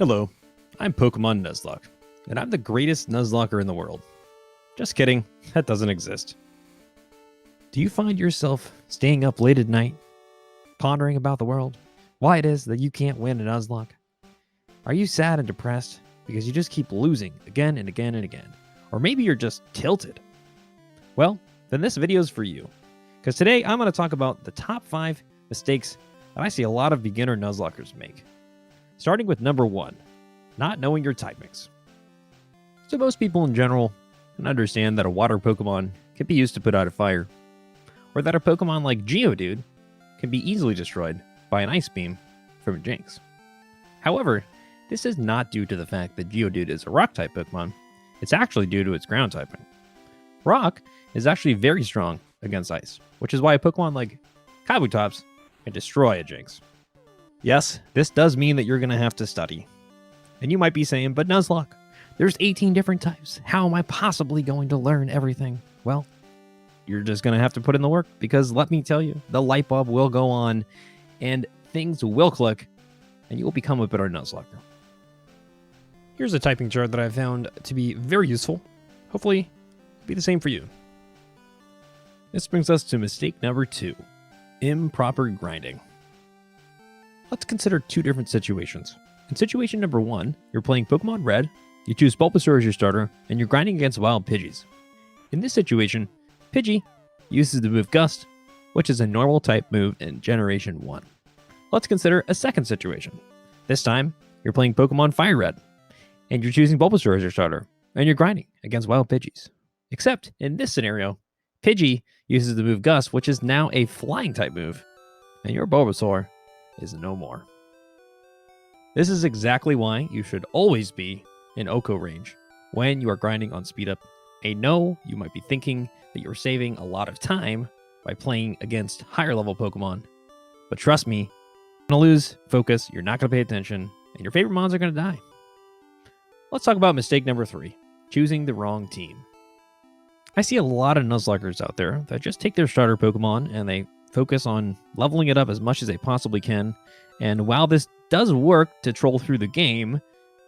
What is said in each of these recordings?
Hello, I'm Pokemon Nuzlocke, and I'm the greatest Nuzlocker in the world. Just kidding, that doesn't exist. Do you find yourself staying up late at night, pondering about the world, why it is that you can't win a Nuzlocke? Are you sad and depressed because you just keep losing again and again and again? Or maybe you're just tilted? Well, then this video is for you, because today I'm going to talk about the top 5 mistakes that I see a lot of beginner Nuzlockers make. Starting with number 1, not knowing your type mix. So most people in general can understand that a water Pokemon can be used to put out a fire, or that a Pokemon like Geodude can be easily destroyed by an Ice Beam from a Jinx. However, this is not due to the fact that Geodude is a Rock-type Pokemon. It's actually due to its ground typing. Rock is actually very strong against Ice, which is why a Pokemon like Kabutops can destroy a Jinx. Yes, this does mean that you're going to have to study. And you might be saying, but Nuzlocke, there's 18 different types. How am I possibly going to learn everything? Well, you're just going to have to put in the work, because let me tell you, the light bulb will go on and things will click and you will become a better Nuzlocker. Here's a typing chart that I found to be very useful. Hopefully, it'll be the same for you. This brings us to mistake number 2, improper grinding. Let's consider 2 different situations. In situation number 1, you're playing Pokemon Red, you choose Bulbasaur as your starter, and you're grinding against wild Pidgeys. In this situation, Pidgey uses the move Gust, which is a normal type move in Generation 1. Let's consider a second situation. This time, you're playing Pokemon Fire Red, and you're choosing Bulbasaur as your starter, and you're grinding against wild Pidgeys. Except, in this scenario, Pidgey uses the move Gust, which is now a flying type move, and your Bulbasaur is no more. This is exactly why you should always be in Oko range when you are grinding on speed up. I know you might be thinking that you're saving a lot of time by playing against higher level Pokemon, but trust me, you're going to lose focus, you're not going to pay attention, and your favorite mons are going to die. Let's talk about mistake number 3, choosing the wrong team. I see a lot of Nuzlockers out there that just take their starter Pokemon and they focus on leveling it up as much as they possibly can. And while this does work to troll through the game,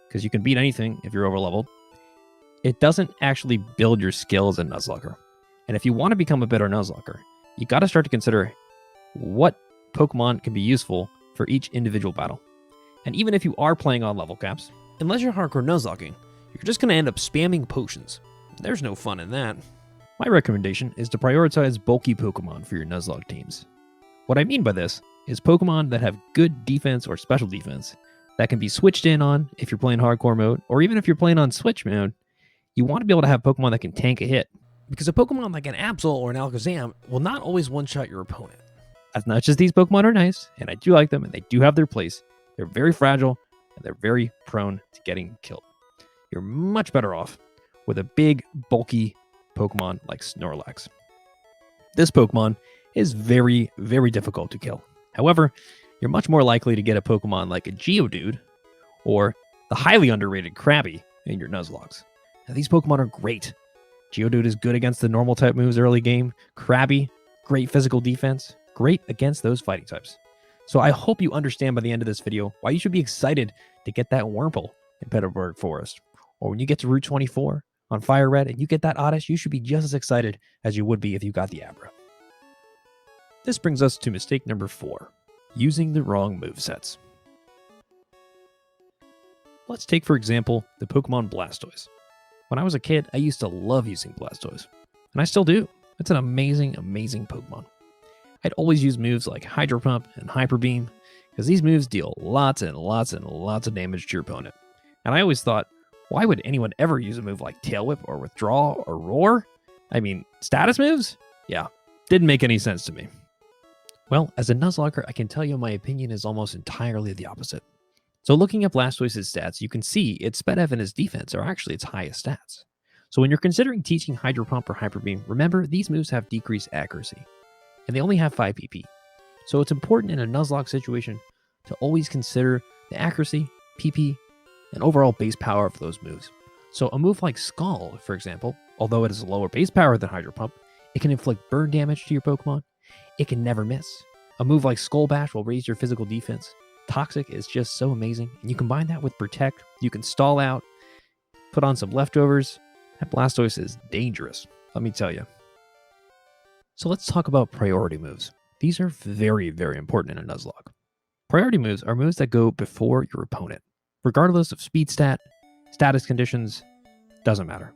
because you can beat anything if you're overleveled, it doesn't actually build your skills in Nuzlocker. And if you want to become a better Nuzlocker, you got to start to consider what Pokemon can be useful for each individual battle. And even if you are playing on level caps, unless you're hardcore Nuzlocking, you're just going to end up spamming potions. There's no fun in that. My recommendation is to prioritize bulky Pokemon for your Nuzlocke teams. What I mean by this is Pokemon that have good defense or special defense that can be switched in on if you're playing hardcore mode, or even if you're playing on switch mode. You want to be able to have Pokemon that can tank a hit, because a Pokemon like an Absol or an Alakazam will not always one-shot your opponent. As much as these Pokemon are nice, and I do like them, and they do have their place, they're very fragile, and they're very prone to getting killed. You're much better off with a big, bulky Pokemon like Snorlax. This Pokemon is very, very difficult to kill. However, you're much more likely to get a Pokemon like a Geodude or the highly underrated Krabby in your Nuzlockes. Now, these Pokemon are great. Geodude is good against the normal type moves early game. Krabby, great physical defense, great against those fighting types. So I hope you understand by the end of this video why you should be excited to get that Wurmple in Petalburg Forest. Or when you get to Route 24 on Fire Red and you get that Oddish, you should be just as excited as you would be if you got the Abra. This brings us to mistake number 4, using the wrong movesets. Let's take, for example, the Pokemon Blastoise. When I was a kid, I used to love using Blastoise, and I still do. It's an amazing, amazing Pokemon. I'd always use moves like Hydro Pump and Hyper Beam, because these moves deal lots and lots and lots of damage to your opponent. And I always thought, why would anyone ever use a move like Tail Whip or Withdraw or Roar? I mean, status moves? Yeah, didn't make any sense to me. Well, as a Nuzlocker, I can tell you my opinion is almost entirely the opposite. So looking at Blastoise's stats, you can see its Sped F and its defense are actually its highest stats. So when you're considering teaching Hydro Pump or Hyper Beam, remember these moves have decreased accuracy, and they only have 5 PP. So it's important in a Nuzlocke situation to always consider the accuracy, PP, and overall base power of those moves. So a move like Scald, for example, although it is a lower base power than Hydro Pump, it can inflict burn damage to your Pokemon. It can never miss. A move like Skull Bash will raise your physical defense Toxic is just so amazing. And you combine that with Protect, you can stall out, put on some leftovers. That Blastoise is dangerous, let me tell you. So let's talk about priority moves. These are very, very important in a Nuzlocke. Priority moves are moves that go before your opponent. Regardless of speed stat, status conditions, doesn't matter.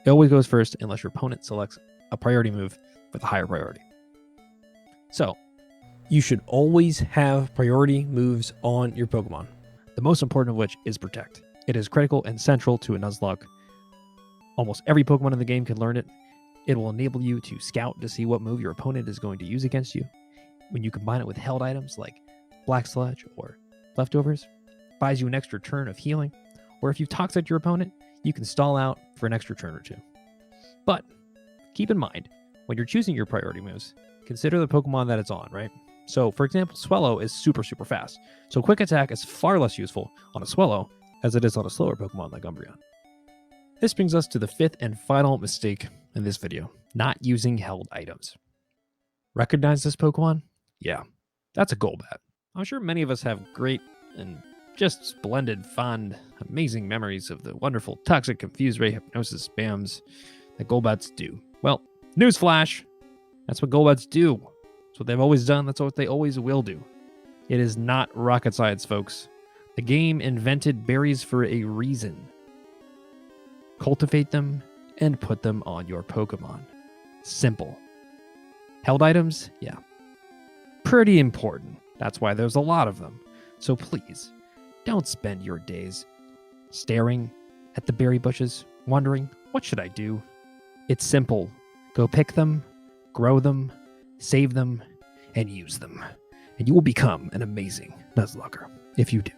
It always goes first unless your opponent selects a priority move with a higher priority. So, you should always have priority moves on your Pokemon, the most important of which is Protect. It is critical and central to a Nuzlocke. Almost every Pokemon in the game can learn it. It will enable you to scout to see what move your opponent is going to use against you. When you combine it with held items like Black Sludge or Leftovers, buys you an extra turn of healing, or if you toxic your opponent, you can stall out for an extra turn or two. But keep in mind, when you're choosing your priority moves, consider the Pokemon that it's on, right? So, for example, Swellow is super, super fast. So Quick Attack is far less useful on a Swellow as it is on a slower Pokemon like Umbreon. This brings us to the fifth and final mistake in this video, not using held items. Recognize this Pokemon? Yeah, that's a Golbat. I'm sure many of us have great and just splendid, fond, amazing memories of the wonderful Toxic, Confuse Ray, Hypnosis spams that Golbats do. Well, newsflash, that's what Golbats do. That's what they've always done. That's what they always will do. It is not rocket science, folks. The game invented berries for a reason. Cultivate them and put them on your Pokemon. Simple. Held items? Yeah. Pretty important. That's why there's a lot of them. So please, don't spend your days staring at the berry bushes, wondering, what should I do? It's simple. Go pick them, grow them, save them, and use them. And you will become an amazing Nuzlocker if you do.